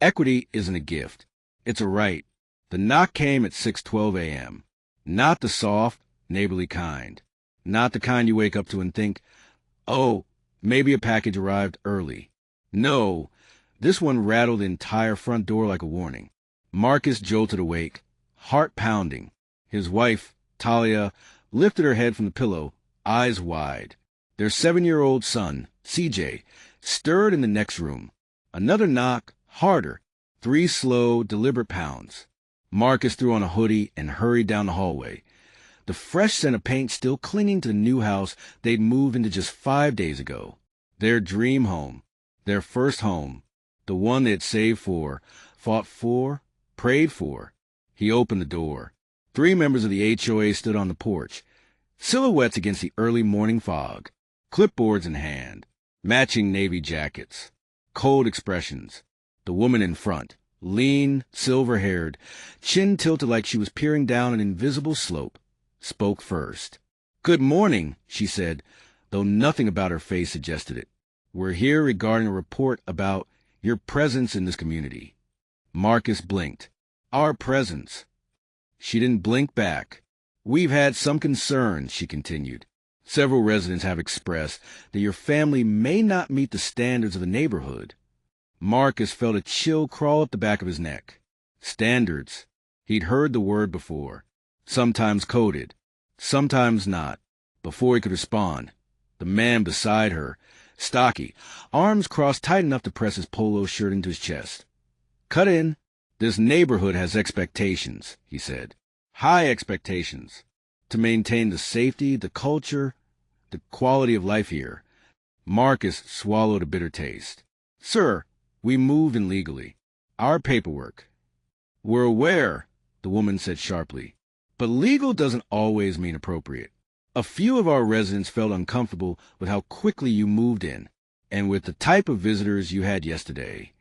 Equity isn't a gift. It's a right. The knock came at 6:12 a.m. Not the soft, neighborly kind. Not the kind you wake up to and think, oh, maybe a package arrived early. No, this one rattled the entire front door like a warning. Marcus jolted awake, heart pounding. His wife, Talia, lifted her head from the pillow, eyes wide. Their 7-year-old son, CJ, stirred in the next room. Another knock, harder. 3 slow, deliberate pounds. Marcus threw on a hoodie and hurried down the hallway. The fresh scent of paint still clinging to the new house they'd moved into just 5 days ago. Their dream home. Their first home. The one they had saved for, fought for, prayed for. He opened the door. 3 members of the HOA stood on the porch, silhouettes against the early morning fog, clipboards in hand, matching navy jackets, cold expressions. The woman in front, lean, silver-haired, chin tilted like she was peering down an invisible slope, spoke first. "Good morning," she said, though nothing about her face suggested it. "We're here regarding a report about your presence in this community." Marcus blinked. "Our presence." She didn't blink back. "We've had some concerns," she continued. "Several residents have expressed that your family may not meet the standards of the neighborhood." Marcus felt a chill crawl up the back of his neck. Standards. He'd heard the word before. Sometimes coded. Sometimes not. Before he could respond, the man beside her, stocky, arms crossed tight enough to press his polo shirt into his chest. "Cut in. This neighborhood has expectations," he said. "High expectations. To maintain the safety, the culture, the quality of life here." Marcus swallowed a bitter taste. "Sir, we moved in legally. Our paperwork." "We're aware," the woman said sharply. "But legal doesn't always mean appropriate. A few of our residents felt uncomfortable with how quickly you moved in, and with the type of visitors you had yesterday."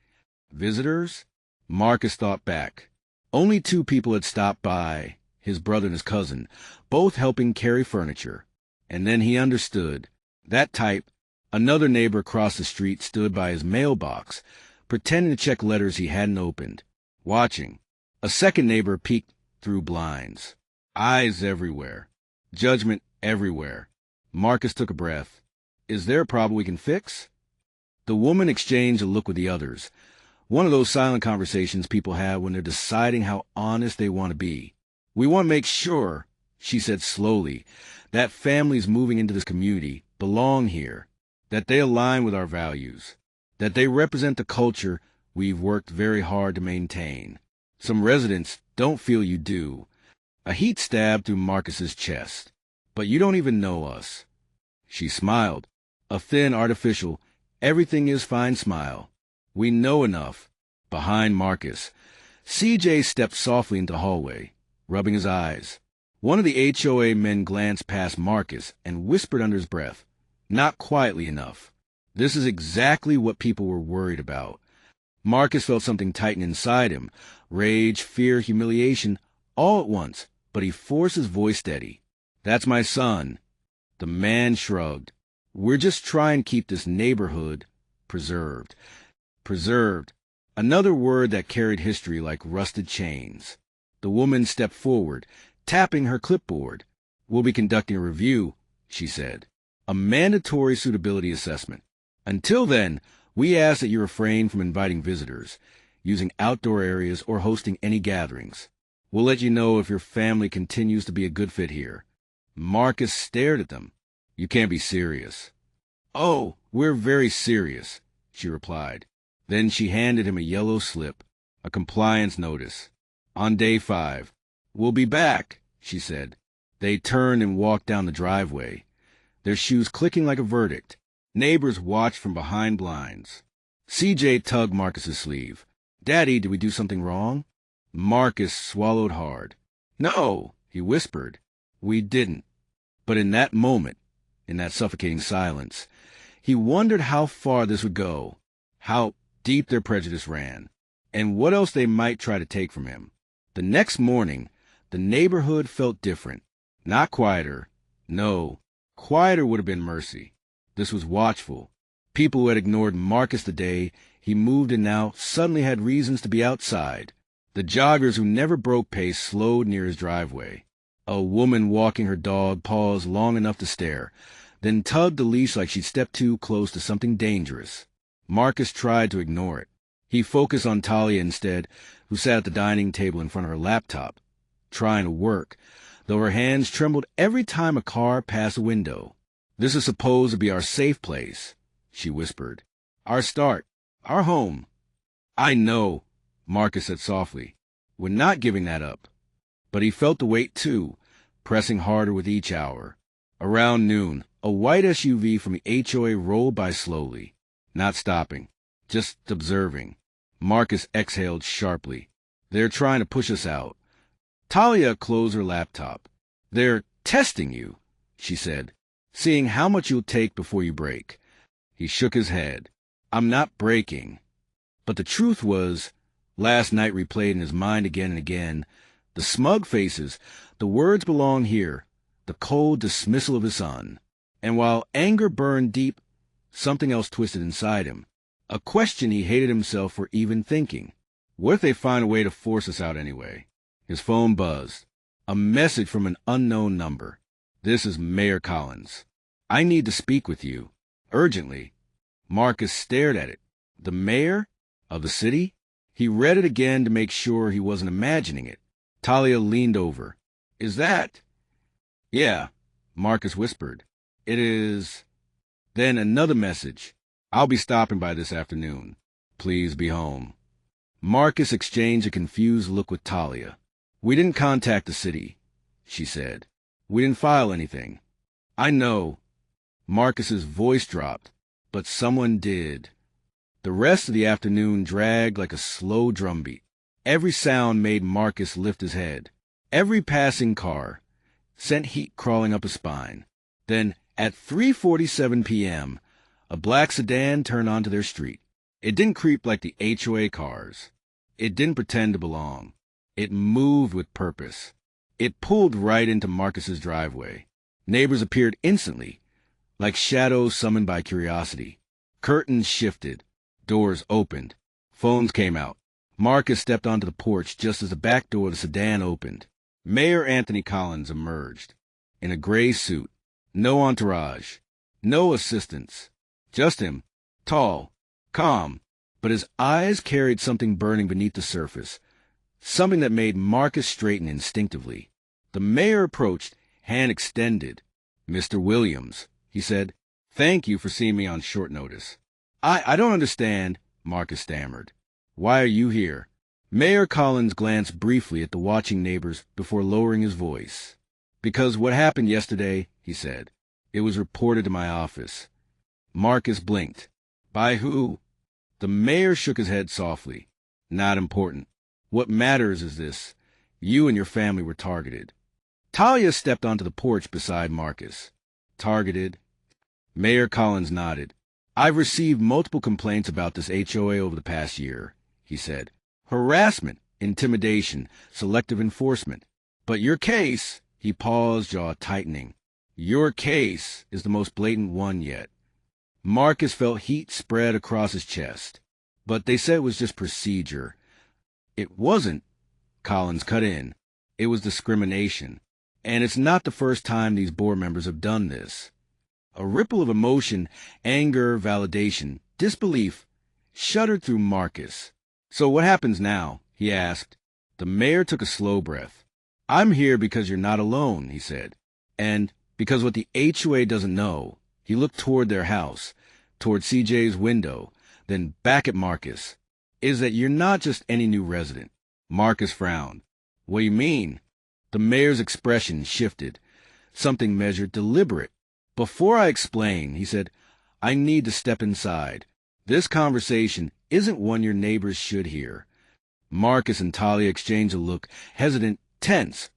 Visitors? Marcus thought back. Only 2 people had stopped by, his brother and his cousin, both helping carry furniture. And then he understood. That type, another neighbor across the street, stood by his mailbox, pretending to check letters he hadn't opened, watching. A second neighbor peeked through blinds. Eyes everywhere. Judgment everywhere. Marcus took a breath. "Is there a problem we can fix?" The woman exchanged a look with the others. One of those silent conversations people have when they're deciding how honest they want to be. "We want to make sure," she said slowly, "that families moving into this community belong here, that they align with our values, that they represent the culture we've worked very hard to maintain. Some residents don't feel you do." A heat stabbed through Marcus's chest. "But you don't even know us." She smiled, a thin, artificial, everything is fine smile. "We know enough." Behind Marcus, CJ stepped softly into the hallway, rubbing his eyes. One of the HOA men glanced past Marcus and whispered under his breath, not quietly enough. This is exactly what people were worried about. Marcus felt something tighten inside him, rage, fear, humiliation, all at once, but he forced his voice steady. "That's my son." The man shrugged. "We're just trying to keep this neighborhood preserved." Preserved. Another word that carried history like rusted chains. The woman stepped forward, tapping her clipboard. "We'll be conducting a review," she said. "A mandatory suitability assessment. Until then, we ask that you refrain from inviting visitors, using outdoor areas, or hosting any gatherings. We'll let you know if your family continues to be a good fit here." Marcus stared at them. "You can't be serious." "Oh, we're very serious," she replied. Then she handed him a yellow slip, a compliance notice. "On day 5. We'll be back," she said. They turned and walked down the driveway, their shoes clicking like a verdict. Neighbors watched from behind blinds. CJ tugged Marcus's sleeve. "Daddy, did we do something wrong?" Marcus swallowed hard. "No," he whispered. "We didn't." But in that moment, in that suffocating silence, he wondered how far this would go, how deep their prejudice ran, and what else they might try to take from him. The next morning, the neighborhood felt different. Not quieter. No, quieter would have been mercy. This was watchful. People who had ignored Marcus the day he moved and now suddenly had reasons to be outside. The joggers who never broke pace slowed near his driveway. A woman walking her dog paused long enough to stare, then tugged the leash like she'd stepped too close to something dangerous. Marcus tried to ignore it. He focused on Talia instead, who sat at the dining table in front of her laptop, trying to work, though her hands trembled every time a car passed a window. "This is supposed to be our safe place," she whispered. "Our start. Our home." "I know," Marcus said softly. "We're not giving that up." But he felt the weight too, pressing harder with each hour. Around noon, a white SUV from the HOA rolled by slowly, not stopping, just observing. Marcus exhaled sharply. "They're trying to push us out." Talia closed her laptop. "They're testing you," she said, "seeing how much you'll take before you break." He shook his head. "I'm not breaking." But the truth was, last night replayed in his mind again and again, the smug faces, the words belong here, the cold dismissal of his son. And while anger burned deep, something else twisted inside him. A question he hated himself for even thinking. What if they find a way to force us out anyway? His phone buzzed. A message from an unknown number. "This is Mayor Collins. I need to speak with you. Urgently." Marcus stared at it. The mayor? Of the city? He read it again to make sure he wasn't imagining it. Talia leaned over. "Is that?" "Yeah," Marcus whispered. "It is." Then another message. "I'll be stopping by this afternoon. Please be home." Marcus exchanged a confused look with Talia. "We didn't contact the city," she said. "We didn't file anything." "I know." Marcus's voice dropped. "But someone did." The rest of the afternoon dragged like a slow drumbeat. Every sound made Marcus lift his head. Every passing car sent heat crawling up his spine. Then, at 3:47 p.m., a black sedan turned onto their street. It didn't creep like the HOA cars. It didn't pretend to belong. It moved with purpose. It pulled right into Marcus's driveway. Neighbors appeared instantly, like shadows summoned by curiosity. Curtains shifted. Doors opened. Phones came out. Marcus stepped onto the porch just as the back door of the sedan opened. Mayor Anthony Collins emerged, in a gray suit. No entourage. No assistants. Just him. Tall. Calm. But his eyes carried something burning beneath the surface. Something that made Marcus straighten instinctively. The mayor approached, hand extended. "Mr. Williams," he said, "thank you for seeing me on short notice." I don't understand," Marcus stammered. "Why are you here?" Mayor Collins glanced briefly at the watching neighbors before lowering his voice. "Because what happened yesterday," he said. "It was reported to my office." Marcus blinked. "By who?" The mayor shook his head softly. "Not important. What matters is this. You and your family were targeted." Talia stepped onto the porch beside Marcus. "Targeted?" Mayor Collins nodded. "I've received multiple complaints about this HOA over the past year," he said. "Harassment, intimidation, selective enforcement. But your case," he paused, jaw tightening, "your case is the most blatant one yet." Marcus felt heat spread across his chest. "But they said it was just procedure." "It wasn't," Collins cut in. "It was discrimination. And it's not the first time these board members have done this." A ripple of emotion, anger, validation, disbelief shuddered through Marcus. "So what happens now?" he asked. The mayor took a slow breath. "I'm here because you're not alone," he said. "And because what the HOA doesn't know," he looked toward their house, toward CJ's window, then back at Marcus, "is that you're not just any new resident." Marcus frowned. "What do you mean?" The mayor's expression shifted. Something measured, deliberate. "Before I explain," he said, "I need to step inside. This conversation isn't one your neighbors should hear." Marcus and Talia exchanged a look, hesitant, tense,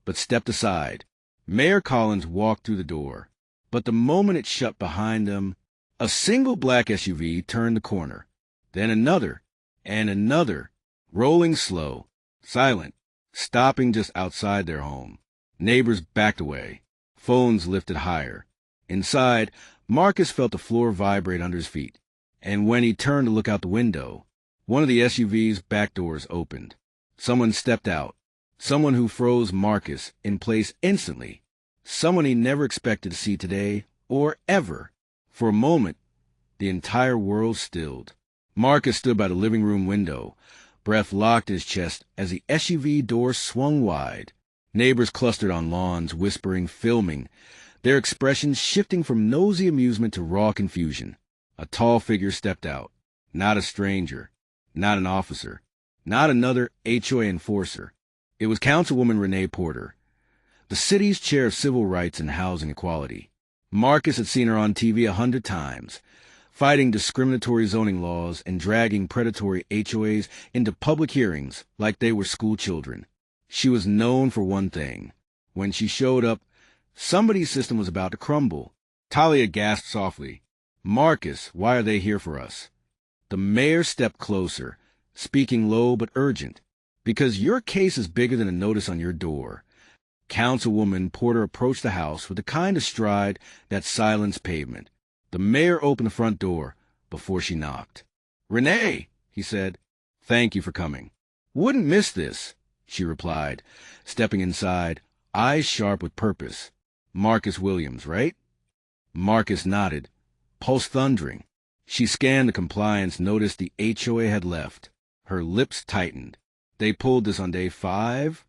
but stepped aside. Mayor Collins walked through the door. But the moment it shut behind them, a single black SUV turned the corner. Then another, and another, rolling slow, silent, stopping just outside their home. Neighbors backed away. Phones lifted higher. Inside, Marcus felt the floor vibrate under his feet. And when he turned to look out the window, one of the SUV's back doors opened. Someone stepped out. Someone who froze Marcus in place instantly. Someone he never expected to see today or ever. For a moment, the entire world stilled. Marcus stood by the living room window, breath locked in his chest as the SUV door swung wide. Neighbors clustered on lawns, whispering, filming, their expressions shifting from nosy amusement to raw confusion. A tall figure stepped out. Not a stranger. Not an officer. Not another HOA enforcer. It was Councilwoman Renee Porter, the city's chair of civil rights and housing equality. Marcus had seen her on TV 100 times, fighting discriminatory zoning laws and dragging predatory HOAs into public hearings like they were school children. She was known for one thing. When she showed up, somebody's system was about to crumble. Talia gasped softly. "Marcus, why are they here for us?" The mayor stepped closer, speaking low but urgent. "Because your case is bigger than a notice on your door." Councilwoman Porter approached the house with the kind of stride that silenced pavement. The mayor opened the front door before she knocked. "Renee," he said, "thank you for coming." "Wouldn't miss this," she replied, stepping inside, eyes sharp with purpose. "Marcus Williams, right?" Marcus nodded, pulse thundering. She scanned the compliance, noticed the HOA had left. Her lips tightened. "They pulled this on day 5?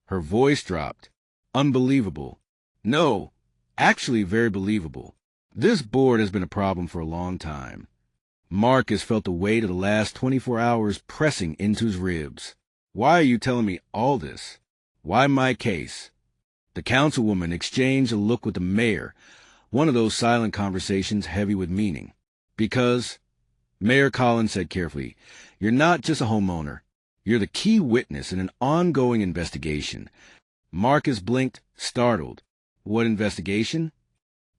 Her voice dropped. "Unbelievable." "No, actually very believable. This board has been a problem for a long time." Marcus felt the weight of the last 24 hours pressing into his ribs. "Why are you telling me all this? Why my case?" The councilwoman exchanged a look with the mayor, one of those silent conversations heavy with meaning. "Because," Mayor Collins said carefully, "you're not just a homeowner. You're the key witness in an ongoing investigation." Marcus blinked, startled. "What investigation?"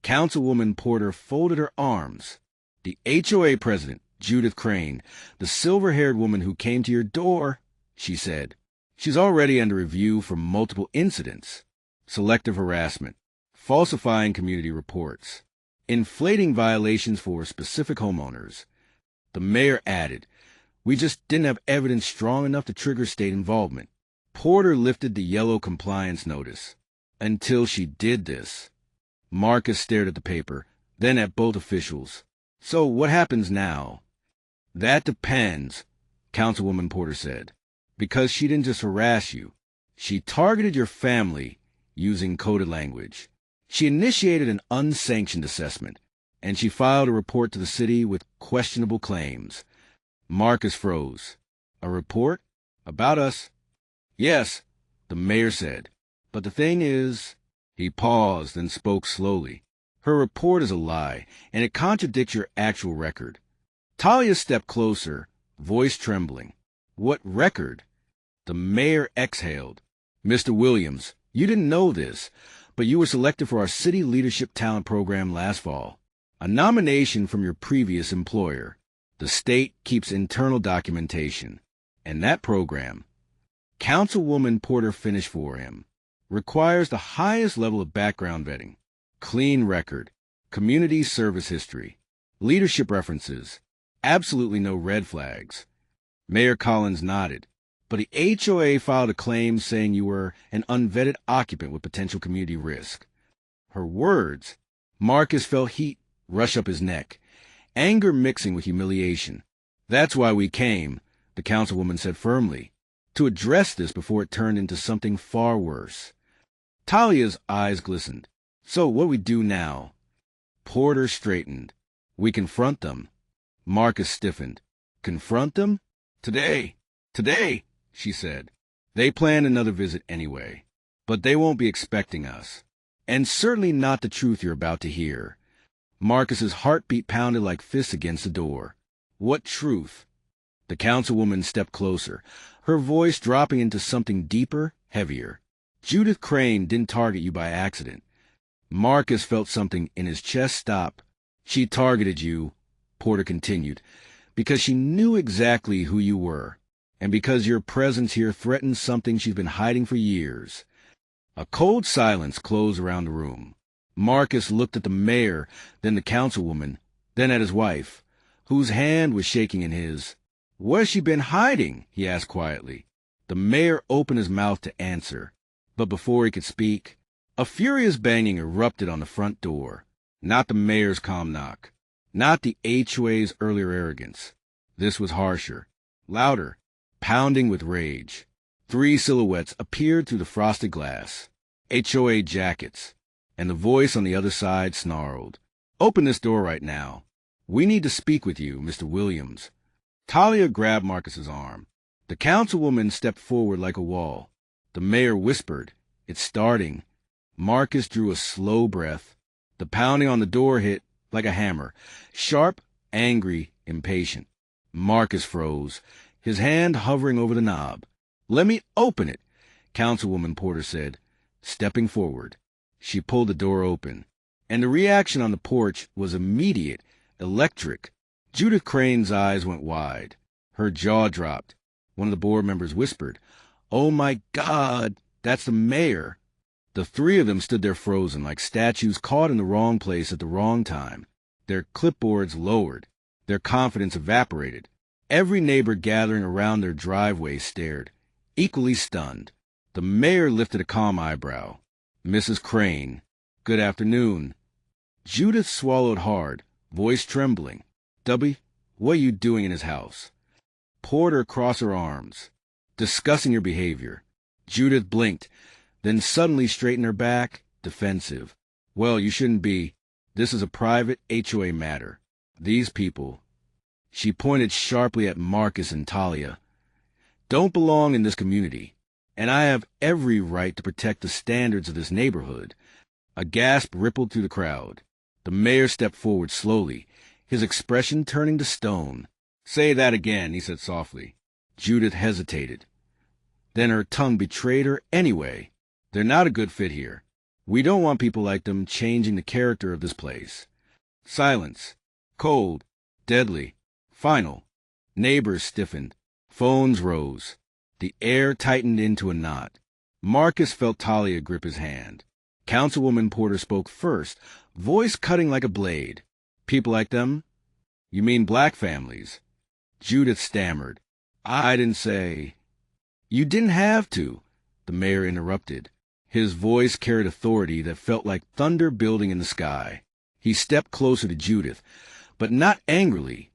Councilwoman Porter folded her arms. "The HOA president, Judith Crane, the silver-haired woman who came to your door," she said. "She's already under review for multiple incidents: selective harassment, falsifying community reports, inflating violations for specific homeowners." The mayor added, "We just didn't have evidence strong enough to trigger state involvement." Porter lifted the yellow compliance notice. "Until she did this." Marcus stared at the paper, then at both officials. "So what happens now?" "That depends," Councilwoman Porter said. "Because she didn't just harass you. She targeted your family using coded language. She initiated an unsanctioned assessment, and she filed a report to the city with questionable claims." Marcus froze. "A report? About us?" "Yes," the mayor said. "But the thing is—" He paused and spoke slowly. "Her report is a lie, and it contradicts your actual record." Talia stepped closer, voice trembling. "What record?" The mayor exhaled. "Mr. Williams, you didn't know this, but you were selected for our City Leadership Talent Program last fall. A nomination from your previous employer. The state keeps internal documentation. And that program," Councilwoman Porter finished for him, "requires the highest level of background vetting. Clean record, community service history, leadership references, absolutely no red flags." Mayor Collins nodded. "But the HOA filed a claim saying you were an unvetted occupant with potential community risk." Her words. Marcus felt heat rush up his neck, anger mixing with humiliation. "That's why we came," the councilwoman said firmly, "to address this before it turned into something far worse." Talia's eyes glistened. "So what do we do now?" Porter straightened. "We confront them." Marcus stiffened. "Confront them? Today? Today?" she said. "They planned another visit anyway. But they won't be expecting us. And certainly not the truth you're about to hear." Marcus's heartbeat pounded like fists against the door. "What truth?" The councilwoman stepped closer, her voice dropping into something deeper, heavier. "Judith Crane didn't target you by accident." Marcus felt something in his chest stop. "She targeted you," Porter continued, "because she knew exactly who you were, and because your presence here threatened something she's been hiding for years." A cold silence closed around the room. Marcus looked at the mayor, then the councilwoman, then at his wife, whose hand was shaking in his. "Where's she been hiding?" he asked quietly. The mayor opened his mouth to answer, but before he could speak, a furious banging erupted on the front door. Not the mayor's calm knock, not the HOA's earlier arrogance. This was harsher, louder, pounding with rage. 3 silhouettes appeared through the frosted glass, HOA jackets, and the voice on the other side snarled, "Open this door right now. We need to speak with you, Mr. Williams." Talia grabbed Marcus's arm. The councilwoman stepped forward like a wall. The mayor whispered, "It's starting." Marcus drew a slow breath. The pounding on the door hit like a hammer, sharp, angry, impatient. Marcus froze, his hand hovering over the knob. "Let me open it," Councilwoman Porter said, stepping forward. She pulled the door open, and the reaction on the porch was immediate, electric. Judith Crane's eyes went wide. Her jaw dropped. One of the board members whispered, "Oh my God, that's the mayor." The 3 of them stood there frozen, like statues caught in the wrong place at the wrong time. Their clipboards lowered. Their confidence evaporated. Every neighbor gathering around their driveway stared, equally stunned. The mayor lifted a calm eyebrow. "Mrs. Crane, good afternoon." Judith swallowed hard, voice trembling. "Dubby, what are you doing in his house?" Porter crossed her arms. "Discussing your behavior." Judith blinked, then suddenly straightened her back, defensive. "Well, you shouldn't be. This is a private HOA matter. These people," she pointed sharply at Marcus and Talia, "don't belong in this community, and I have every right to protect the standards of this neighborhood." A gasp rippled through the crowd. The mayor stepped forward slowly, his expression turning to stone. "Say that again," he said softly. Judith hesitated. Then her tongue betrayed her anyway. "They're not a good fit here. We don't want people like them changing the character of this place." Silence. Cold. Deadly. Final. Neighbors stiffened. Phones rose. The air tightened into a knot. Marcus felt Talia grip his hand. Councilwoman Porter spoke first, voice cutting like a blade. "People like them? You mean black families?" Judith stammered. "I didn't say." "You didn't have to," the mayor interrupted. His voice carried authority that felt like thunder building in the sky. He stepped closer to Judith, but not angrily,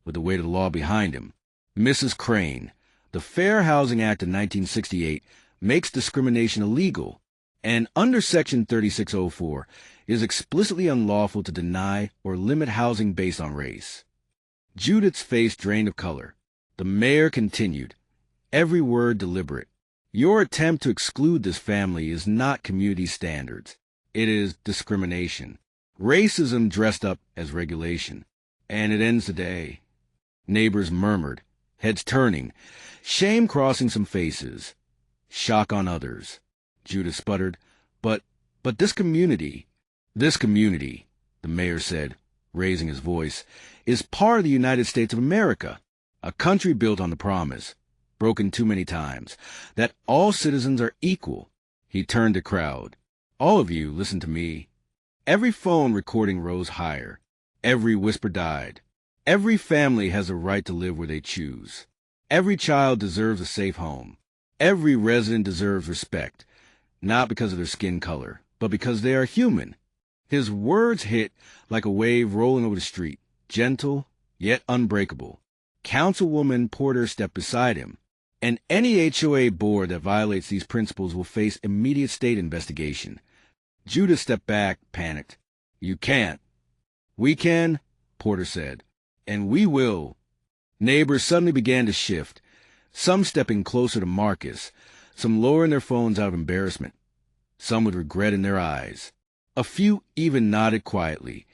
with the weight of the law behind him. "Mrs. Crane, the Fair Housing Act of 1968 makes discrimination illegal, and under Section 3604 it is explicitly unlawful to deny or limit housing based on race." Judith's face drained of color. The mayor continued, every word deliberate. "Your attempt to exclude this family is not community standards. It is discrimination. Racism dressed up as regulation. And it ends the day." Neighbors murmured, heads turning, shame crossing some faces, shock on others. Judith sputtered, But this community," the mayor said, raising his voice, "is part of the United States of America, a country built on the promise, broken too many times, that all citizens are equal." He turned to crowd. "All of you, listen to me." Every phone recording rose higher. Every whisper died. Every family has a right to live where they choose. Every child deserves a safe home. Every resident deserves respect, not because of their skin color, but because they are human. His words hit like a wave rolling over the street, gentle, yet unbreakable. Councilwoman Porter stepped beside him. "And any HOA board that violates these principles will face immediate state investigation." Judith stepped back, panicked. "You can't." "We can," Porter said. "And we will." Neighbors suddenly began to shift, some stepping closer to Marcus, some lowering their phones out of embarrassment, some with regret in their eyes. A few even nodded quietly,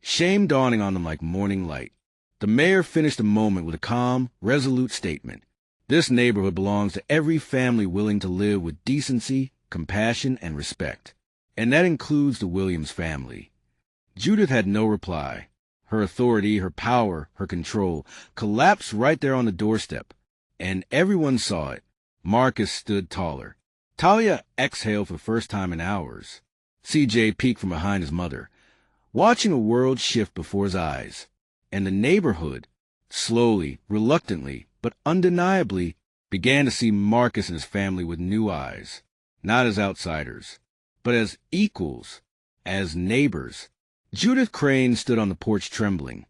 shame dawning on them like morning light. The mayor finished the moment with a calm, resolute statement. "This neighborhood belongs to every family willing to live with decency, compassion, and respect. And that includes the Williams family." Judith had no reply. Her authority, her power, her control collapsed right there on the doorstep. And everyone saw it. Marcus stood taller. Talia exhaled for the first time in hours. CJ peeked from behind his mother, watching a world shift before his eyes. And the neighborhood, slowly, reluctantly, but undeniably, began to see Marcus and his family with new eyes, not as outsiders, but as equals, as neighbors. Judith Crane stood on the porch trembling,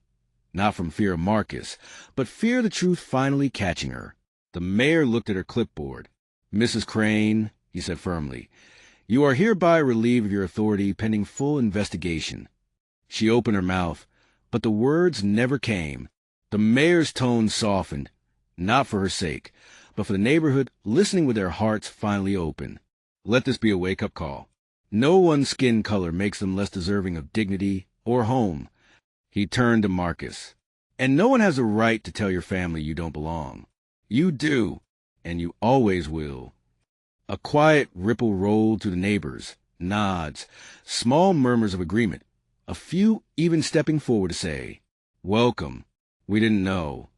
not from fear of Marcus, but fear of the truth finally catching her. The mayor looked at her clipboard. "Mrs. Crane," he said firmly, "you are hereby relieved of your authority pending full investigation." She opened her mouth, but the words never came. The mayor's tone softened, not for her sake, but for the neighborhood listening with their hearts finally open. Let this be a wake-up call. No one's skin color makes them less deserving of dignity or home. He turned to Marcus. And no one has a right to tell your family you don't belong. You do, and you always will. A quiet ripple rolled through the neighbors, nods, small murmurs of agreement, a few even stepping forward to say, "Welcome. We didn't know.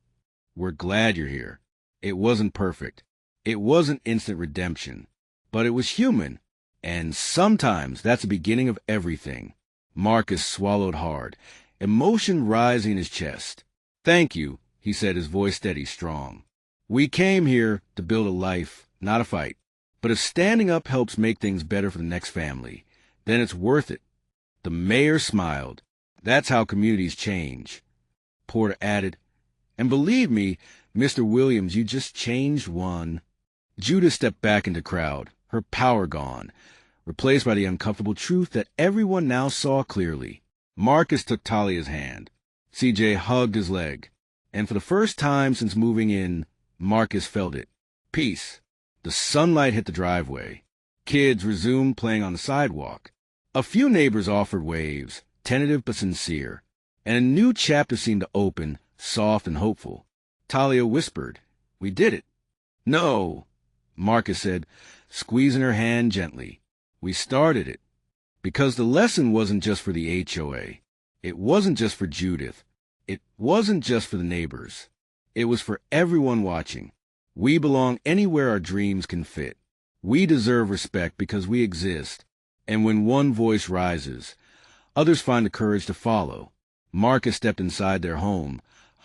We're glad you're here." It wasn't perfect. It wasn't instant redemption. But it was human. And sometimes that's the beginning of everything. Marcus swallowed hard, emotion rising in his chest. "Thank you," he said, his voice steady, strong. "We came here to build a life, not a fight. But if standing up helps make things better for the next family, then it's worth it." The mayor smiled. "That's how communities change." Porter added, "And believe me, Mr. Williams, you just changed one." Judith stepped back into the crowd, her power gone, replaced by the uncomfortable truth that everyone now saw clearly. Marcus took Talia's hand. CJ hugged his leg. And for the first time since moving in, Marcus felt it. Peace. The sunlight hit the driveway. Kids resumed playing on the sidewalk. A few neighbors offered waves, tentative but sincere. And a new chapter seemed to open, soft and hopeful. Talia whispered, "We did it." "No," Marcus said, squeezing her hand gently. "We started it." Because the lesson wasn't just for the HOA. It wasn't just for Judith. It wasn't just for the neighbors. It was for everyone watching. We belong anywhere our dreams can fit. We deserve respect because we exist. And when one voice rises, others find the courage to follow. Marcus stepped inside their home,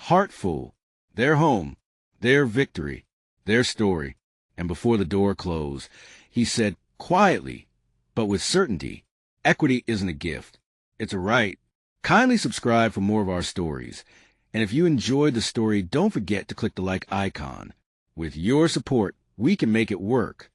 heartful. Their home, their victory, their story. And before the door closed, he said quietly, but with certainty, "Equity isn't a gift. It's a right." Kindly subscribe for more of our stories. And if you enjoyed the story, don't forget to click the like icon. With your support, we can make it work.